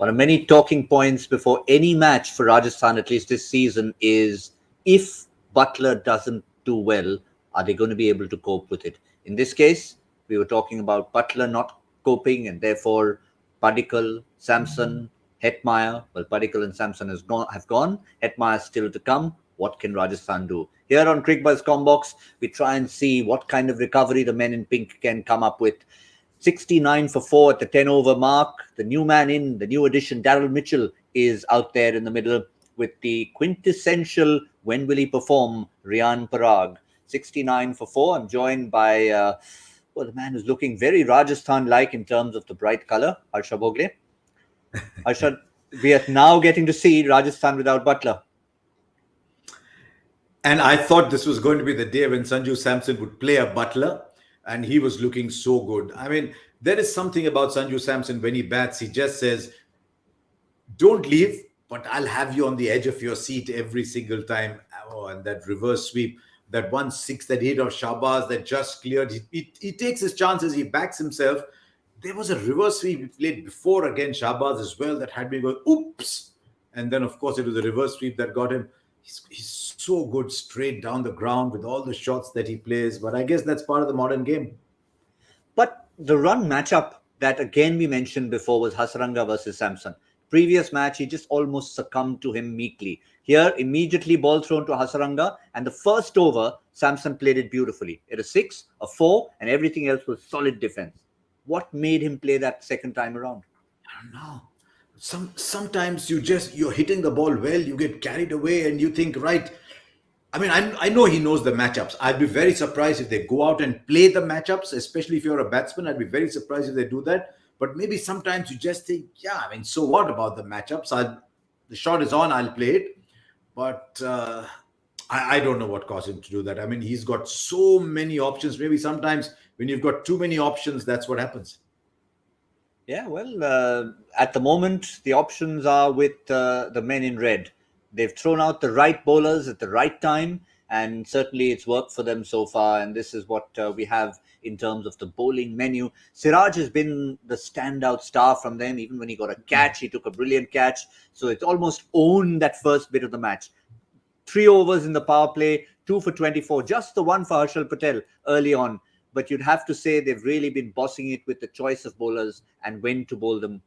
One of many talking points before any match for Rajasthan, at least this season, is if Buttler doesn't do well, are they going to be able to cope with it? In this case, we were talking about Buttler not coping, and therefore Padikkal, Samson, Hetmeyer. Well, Padikkal and Samson have gone. Hetmeyer still to come. What can Rajasthan do? Here on Cricbuzz Comm Box, we try and see what kind of recovery the men in pink can come up with. 69 for 4 at the 10 over mark. The new man in, the new addition, Daryl Mitchell, is out there in the middle with the quintessential when will he perform, Riyan Parag. 69 for 4. I'm joined by the man who's looking very Rajasthan-like in terms of the bright colour, Harsha Bhogle. Harsha, we are now getting to see Rajasthan without Buttler. And I thought this was going to be the day when Sanju Samson would play a Buttler, and he was looking so good. I mean, there is something about Sanju Samson when he bats. He just says, don't leave, but I'll have you on the edge of your seat every single time. Oh, and that reverse sweep, that 1-6 that hit of Shahbaz that just cleared. He takes his chances. He backs himself. There was a reverse sweep he played before against Shahbaz as well that had me going, oops. And then, of course, it was a reverse sweep that got him. He's so good straight down the ground with all the shots that he plays. But I guess that's part of the modern game. But the run matchup that again we mentioned before was Hasaranga versus Samson. Previous match, he just almost succumbed to him meekly. Here, immediately ball thrown to Hasaranga. And the first over, Samson played it beautifully. It was 6, a 4, and everything else was solid defense. What made him play that second time around? I don't know. Sometimes you're hitting the ball well, you get carried away and you think, right. I mean, I know he knows the matchups. I'd be very surprised if they go out and play the matchups, especially if you're a batsman. I'd be very surprised if they do that. But maybe sometimes you just think, yeah, I mean, so what about the matchups? The shot is on, I'll play it. But I don't know what caused him to do that. I mean, he's got so many options. Maybe sometimes when you've got too many options, that's what happens. Yeah, well, at the moment, the options are with the men in red. They've thrown out the right bowlers at the right time, and certainly it's worked for them so far. And this is what we have in terms of the bowling menu. Siraj has been the standout star from them. Even when he got a catch, he took a brilliant catch. So it's almost owned that first bit of the match. 3 overs in the power play, 2 for 24, just the one for Harshal Patel early on. But you'd have to say they've really been bossing it with the choice of bowlers and when to bowl them.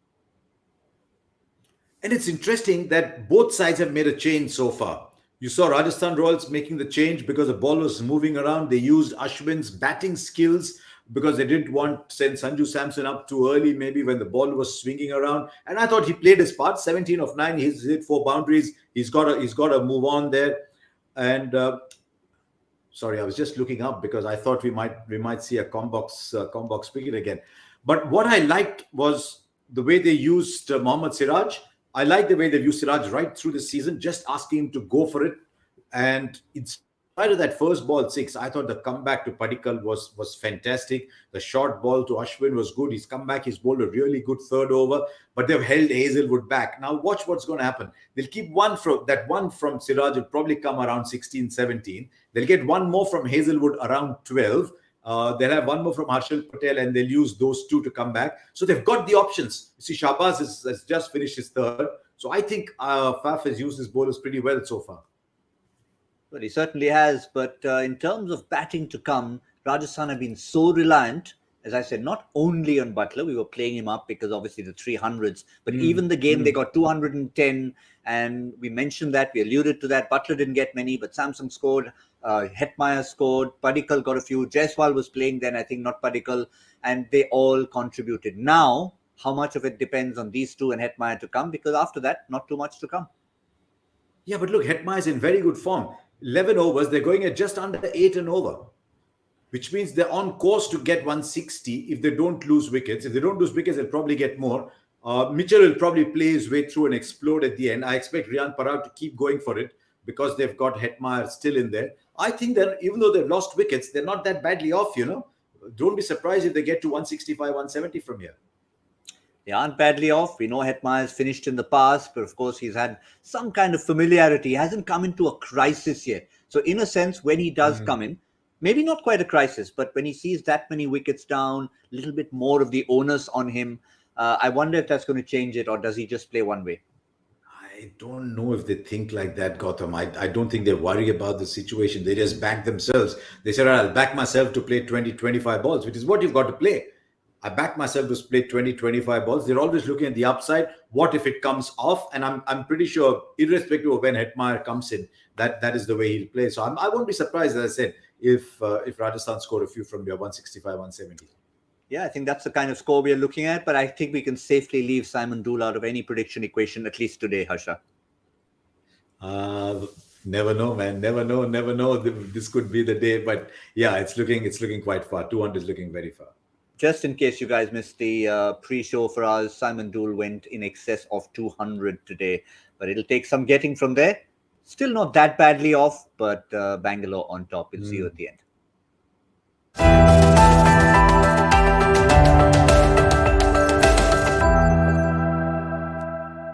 And it's interesting that both sides have made a change so far. You saw Rajasthan Royals making the change because the ball was moving around. They used Ashwin's batting skills because they didn't want to send Sanju Samson up too early, maybe when the ball was swinging around. And I thought he played his part. 17 of 9, he's hit 4 boundaries. He's got to move on there. And sorry, I was just looking up because I thought we might see a Comm Box cricket again. But what I liked was the way they used Mohammad Siraj. I like the way they've used Siraj right through the season, just asking him to go for it. And in spite of that first ball 6, I thought the comeback to Padikkal was fantastic. The short ball to Ashwin was good. He's come back. He's bowled a really good third over. But they've held Hazelwood back. Now watch what's going to happen. They'll keep one from Siraj will probably come around 16, 17. They'll get one more from Hazelwood around 12. They'll have one more from Harshal Patel, and they'll use those 2 to come back. So they've got the options. You see, Shahbaz has just finished his third. So I think Faf has used his bowlers pretty well so far. Well, he certainly has. But in terms of batting to come, Rajasthan have been so reliant, as I said, not only on Buttler. We were playing him up because obviously the 300s. But even the game, they got 210. And we mentioned that. We alluded to that. Buttler didn't get many, but Samson scored. Hetmeyer scored. Padikkal got a few. Jaiswal was playing then, I think, not Padikkal. And they all contributed. Now, how much of it depends on these 2 and Hetmeyer to come? Because after that, not too much to come. Yeah, but look, Hetmeyer is in very good form. 11 overs, they're going at just under 8 an over, which means they're on course to get 160 if they don't lose wickets. If they don't lose wickets, they'll probably get more. Mitchell will probably play his way through and explode at the end. I expect Riyan Parag to keep going for it because they've got Hetmeyer still in there. I think that even though they've lost wickets, they're not that badly off, Don't be surprised if they get to 165, 170 from here. They aren't badly off. We know Hetmeyer has finished in the past, but of course he's had some kind of familiarity. He hasn't come into a crisis yet. So in a sense, when he does come in, maybe not quite a crisis, but when he sees that many wickets down, a little bit more of the onus on him, I wonder if that's going to change it, or does he just play one way? I don't know if they think like that, Gautam. I don't think they worry about the situation. They just back themselves. They said, I'll back myself to play 20, 25 balls, which is what you've got to play. I back myself to play 20, 25 balls. They're always looking at the upside. What if it comes off? And I'm pretty sure, irrespective of when Hetmeyer comes in, that is the way he'll play. So I won't be surprised, as I said, if Rajasthan scored a few from your 165, 170. Yeah, I think that's the kind of score we are looking at, but I think we can safely leave Simon Dool out of any prediction equation, at least today, Harsha. Never know, man. Never know. Never know. This could be the day, but yeah, it's looking quite far. 200 is looking very far. Just in case you guys missed the pre-show for us, Simon Dool went in excess of 200 today, but it'll take some getting from there. Still not that badly off, but Bangalore on top. We'll see you at the end.